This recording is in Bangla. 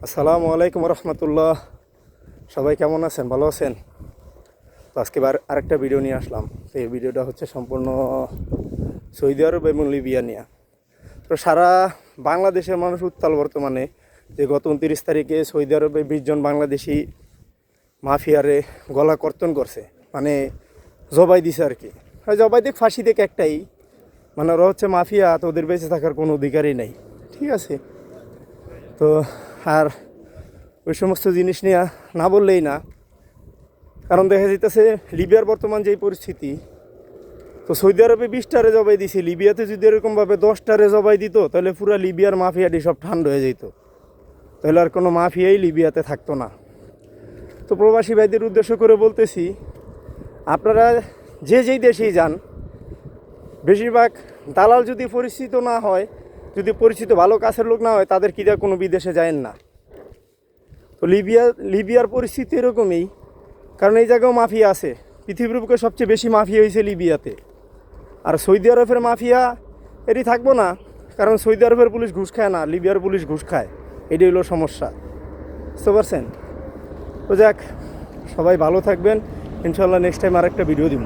আসসালামু আলাইকুম রহমতুল্লাহ। সবাই কেমন আছেন? ভালো আছেন? তো আজকে আরেকটা ভিডিও নিয়ে আসলাম। তো এই ভিডিওটা হচ্ছে সম্পূর্ণ সৌদি আরব এবং লিবিয়া নিয়ে। তো সারা বাংলাদেশের মানুষ উত্তাল বর্তমানে, যে গত 29 তারিখে সৌদি আরবে 20 জন বাংলাদেশি মাফিয়ারে গলা কর্তন করছে, মানে জবাই দিছে আর কি। জবাই দিক ফাঁসি দিক একটাই, মানে ওরা হচ্ছে মাফিয়া, তো ওদের বেঁচে থাকার কোনো অধিকারই নেই। ঠিক আছে? তো আর ওই সমস্ত জিনিস নিয়ে না বললেই না, কারণ দেখা যাইতেছে লিবিয়ার বর্তমান যেই পরিস্থিতি, তো সৌদি আরবে 20টারে জবাই দিছে, লিবিয়াতে যদি এরকমভাবে 10টারে জবাই দিত তাহলে পুরো লিবিয়ার মাফিয়াটি সব ঠান্ডা হয়ে যেত, তাহলে আর কোনো মাফিয়াই লিবিয়াতে থাকতো না। তো প্রবাসী ভাইদের উদ্দেশ্য করে বলতেছি, আপনারা যেই দেশেই যান, বেশিরভাগ দালাল যদি পরিচিত না হয়, যদি পরিচিত ভালো কাছের লোক না হয়, তাদের কিরা কোনো বিদেশে যায়েন না। তো লিবিয়ার পরিস্থিতি এরকমই, কারণ এই জায়গাও মাফিয়া আছে। পৃথিবীর বুকে সবচেয়ে বেশি মাফিয়া হয়েছে লিবিয়াতে। আর সৌদি আরবের মাফিয়া এটি থাকবো না, কারণ সৌদি আরবের পুলিশ ঘুষ খায় না, লিবিয়ার পুলিশ ঘুষ খায়। এটাই হলো সমস্যা, বুঝতে পারছেন? তো যাক, সবাই ভালো থাকবেন। ইনশাল্লাহ নেক্সট টাইম আরেকটা ভিডিও দিব।